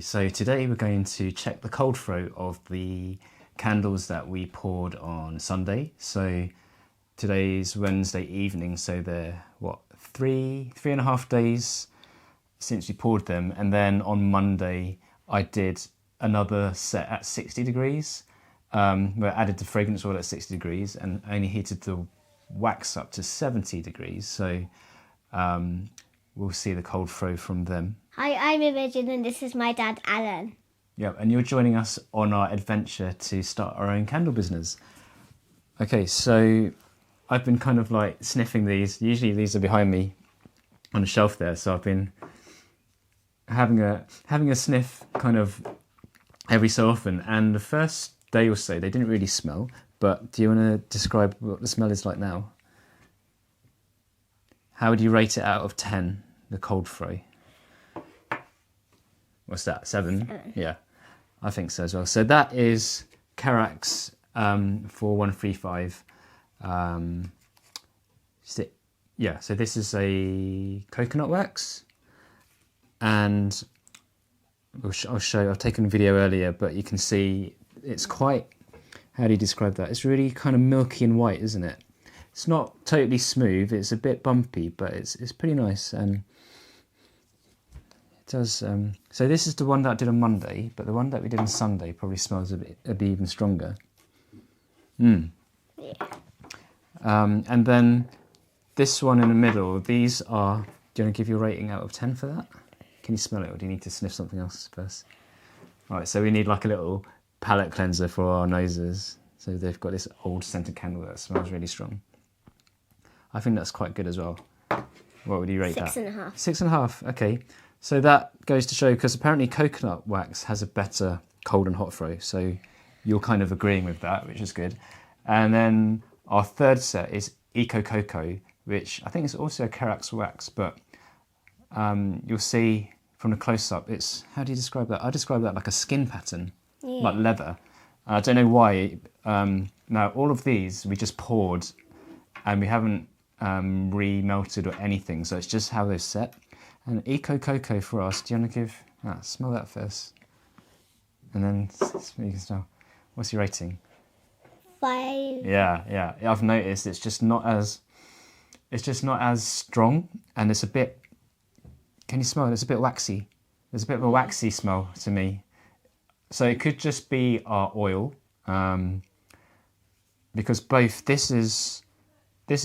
So today we're going to check the cold throw of the candles that we poured on Sunday. So today's Wednesday evening, so they're three and a half days since we poured them, and then on Monday I did another set at 60 degrees. Where I added the fragrance oil at 60 degrees and only heated the wax up to 70 degrees. So we'll see the cold throw from them. Hi, I'm Imogen and this is my dad, Alan. Yeah, and you're joining us on our adventure to start our own candle business. Okay, so I've been kind of like sniffing these. Usually these are behind me on the shelf there, so I've been having a sniff kind of every so often. And the first day or so, they didn't really smell. But do you want to describe what the smell is like now? How would you rate it out of 10, the cold throw? What's that, 7? Yeah, I think so as well. So that is Carax 4135. So this is a coconut wax. And I'll show you, I've taken a video earlier, but you can see it's quite, how do you describe that? It's really kind of milky and white, isn't it? It's not totally smooth, it's a bit bumpy, but it's pretty nice. And it does, so this is the one that I did on Monday, but the one that we did on Sunday probably smells a bit even stronger. Yeah. And then this one in the middle, these are, do you want to give your rating out of 10 for that? Can you smell it, or do you need to sniff something else first? Right, so we need like a little palate cleanser for our noses. So they've got this old scented candle that smells really strong. I think that's quite good as well. What would you rate that? 6.5. 6.5, okay. So that goes to show, because apparently coconut wax has a better cold and hot throw. So you're kind of agreeing with that, which is good. And then our third set is Ecococo, which I think is also a Carax wax, but you'll see from the close-up, it's, how do you describe that? I describe that like a skin pattern, like leather. I don't know why. Now, all of these we just poured and we haven't re-melted or anything, so it's just how they're set. And Ecococo for us, do you want to give, smell that first? And then you can smell. What's your rating? 5. Yeah. I've noticed it's just not as strong, and it's a bit, can you smell it? It's a bit waxy. There's a bit of a waxy smell to me. So it could just be our oil, because both, this is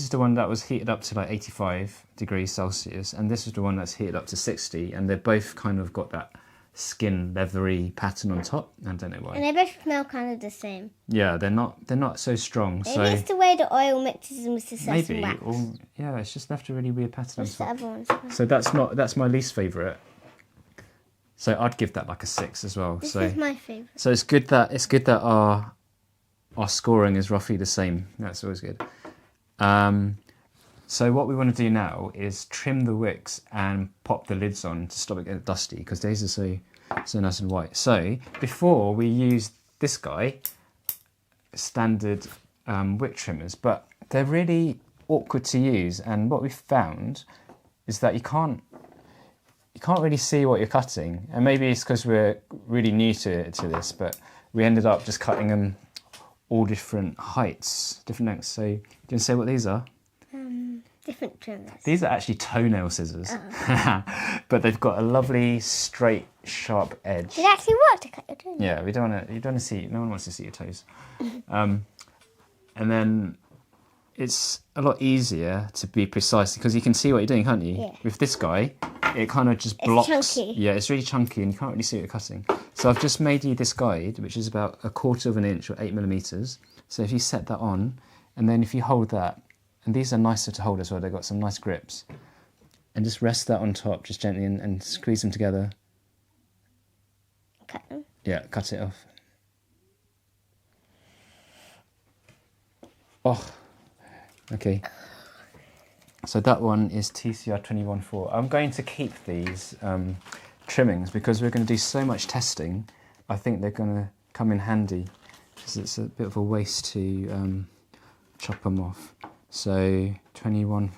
the one that was heated up to like 85 degrees Celsius, and this is the one that's heated up to 60, and they've both kind of got that skin leathery pattern on top. I don't know why. And they both smell kind of the same. Yeah, they're not so strong. Maybe it's the way the oil mixes in with the sesame wax. Or, yeah, it's just left a really weird pattern. What's the other one? So that's my least favourite. So I'd give that like a 6 as well. This is my favourite. So it's good that our scoring is roughly the same. That's always good. So what we want to do now is trim the wicks and pop the lids on to stop it getting dusty, because these are so nice and white. So before we use this guy, standard wick trimmers, but they're really awkward to use. And what we found is that you can't really see what you're cutting. And maybe it's because we're really new to this, but we ended up just cutting them all different heights, different lengths. So do you want to say what these are? Different trimmers. These are actually toenail scissors, but they've got a lovely straight, sharp edge. It actually worked to cut your toenails. Yeah, you don't want to see. No one wants to see your toes. And then it's a lot easier to be precise, because you can see what you're doing, can't you? Yeah. With this guy, it kind of just blocks. It's chunky. Yeah, it's really chunky, and you can't really see what you're cutting. So I've just made you this guide, which is about 1/4 of an inch or 8mm. So if you set that on, and then if you hold that, and these are nicer to hold as well, they've got some nice grips, and just rest that on top just gently and squeeze them together. Cut them. Yeah, cut it off. Oh, okay. So that one is TCR 21.4. I'm going to keep these trimmings because we're going to do so much testing. I think they're going to come in handy, because it's a bit of a waste to chop them off. So 21,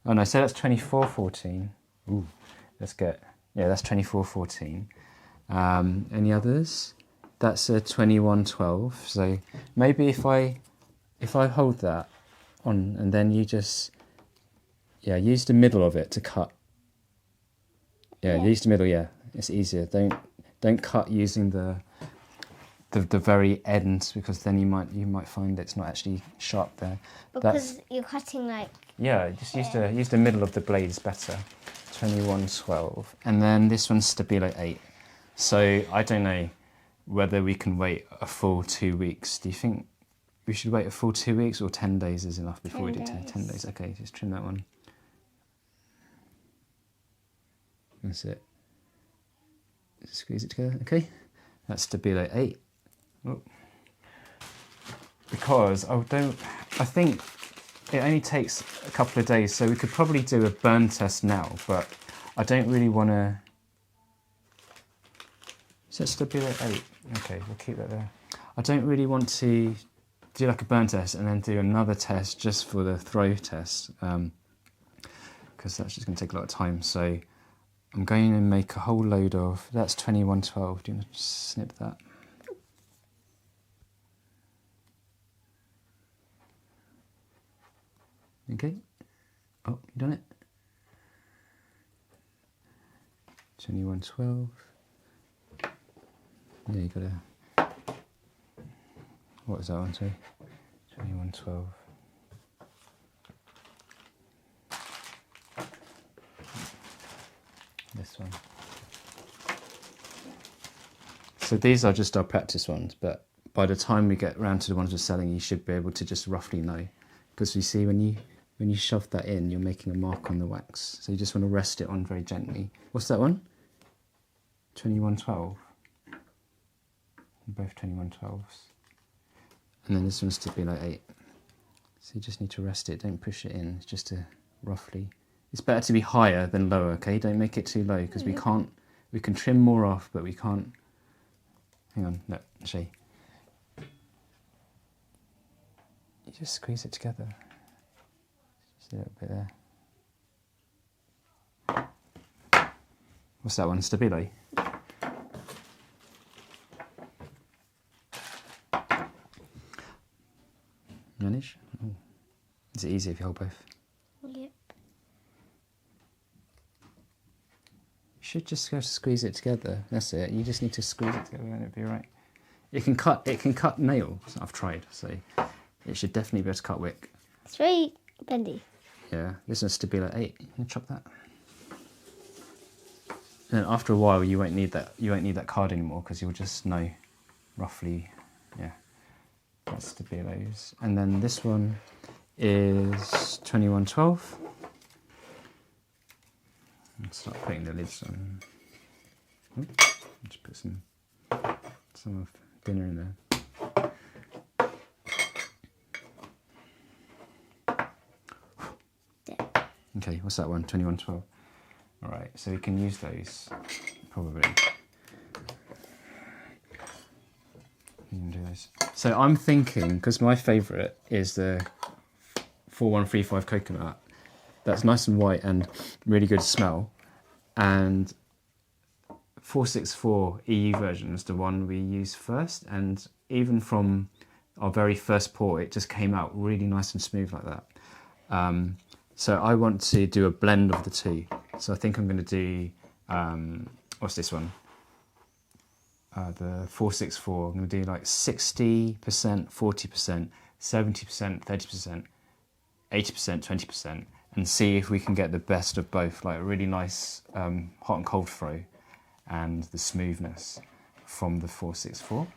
oh no, so that's 24.14. Ooh, let's get, yeah, that's 24.14. Any others? That's a 2112. So maybe if I hold that on and then you just use the middle of it to cut. Yeah, use the middle. Yeah, it's easier. Don't cut using the very end, because then you might find it's not actually sharp there. Because you're cutting like... Yeah, just use the middle of the blade is better. 2112. And then this one's Stabilo 8. So I don't know whether we can wait a full 2 weeks. Do you think we should wait a full 2 weeks, or 10 days is enough before we do 10 days? Okay, just trim that one. That's it. Just squeeze it together. Okay, that's Stabilo 8. Oh. Because I think it only takes a couple of days, so we could probably do a burn test now, but I don't really want to... Is that Stabilo 8? Okay, we'll keep that there. I don't really want to do like a burn test and then do another test just for the throw test, because that's just going to take a lot of time. So I'm going to make a whole load of... That's 2112. Do you want to snip that? Okay. Oh, you done it? 2112. Yeah, you got a... What was that one, sorry? 2112. This one. So these are just our practice ones, but by the time we get around to the ones we're selling, you should be able to just roughly know. Because you see, when you shove that in, you're making a mark on the wax. So you just want to rest it on very gently. What's that one? 2112. Both 2112s. And then this one's Stabilo 8. So you just need to rest it, don't push it in, it's just to roughly... It's better to be higher than lower, okay? Don't make it too low, because we can trim more off, but we can't... Hang on, no, show you. You just squeeze it together. Just a little bit there. What's that one? Stabilo? Manage? Oh. Is it easy if you hold both? Yep. You should just go to squeeze it together. That's it. You just need to squeeze it together and it'll be right. It can cut nails. I've tried, so it should definitely be able to cut wick. It's very bendy. Yeah, this is Stabilo 8. You can chop that. And after a while, you won't need that card anymore, because you'll just know roughly. Yeah, that's Stabilo's. And then this one is 2112. I'll start putting the lids on. Just put some of dinner in there. Okay, what's that one? 2112. All right, so we can use those, probably. You can do those. So I'm thinking, because my favourite is the 4135 coconut. That's nice and white and really good smell. And 464 EU version is the one we use first. And even from our very first pour, it just came out really nice and smooth like that. So I want to do a blend of the two. So I think I'm going to do, what's this one? The 464. I'm going to do like 60%, 40%, 70%, 30%, 80%, 20%, and see if we can get the best of both, like a really nice hot and cold throw and the smoothness from the 464,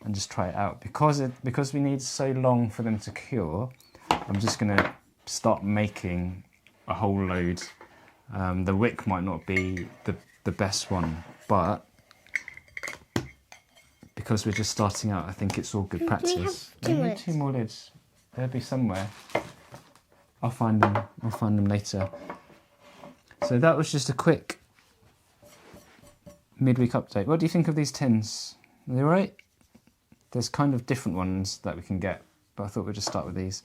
and just try it out. Because we need so long for them to cure, I'm just going to start making a whole load. The wick might not be the best one, but because we're just starting out, I think it's all good practice. Do we have 2 more lids? They'll be somewhere. I'll find them later. So that was just a quick midweek update. What do you think of these tins? Are they all right? There's kind of different ones that we can get, but I thought we'd just start with these.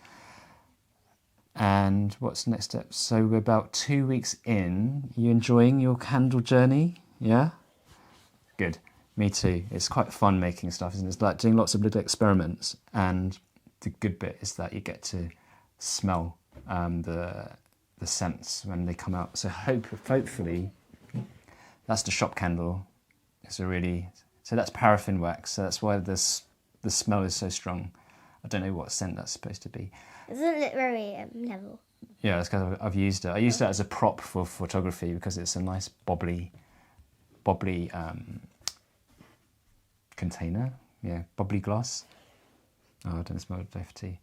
And what's the next step? So we're about 2 weeks in. You enjoying your candle journey? Yeah? Good. Me too. It's quite fun making stuff, isn't it? It's like doing lots of little experiments, and the good bit is that you get to smell the scents when they come out. So hopefully, that's the shop candle. So that's paraffin wax. So that's why the smell is so strong. I don't know what scent that's supposed to be. Isn't it very level? Yeah, it's because I've used it. I used it as a prop for photography because it's a nice bobbly container. Yeah, bobbly glass. Oh, I don't smell tea.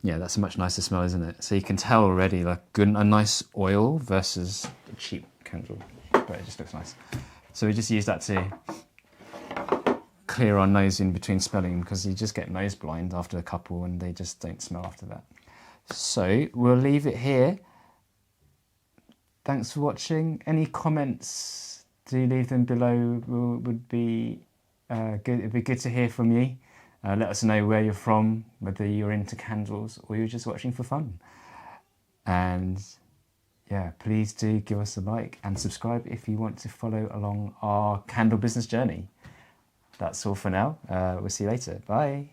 Yeah, that's a much nicer smell, isn't it? So you can tell already, like a nice oil versus a cheap candle, but it just looks nice. So we just use that to clear our nose in between smelling, because you just get nose blind after a couple and they just don't smell after that. So we'll leave it here. Thanks for watching. Any comments, do leave them below. Would be good. It'd be good to hear from you. Let us know where you're from, whether you're into candles or you're just watching for fun. And yeah, please do give us a like and subscribe if you want to follow along our candle business journey. That's all for now. We'll see you later. Bye.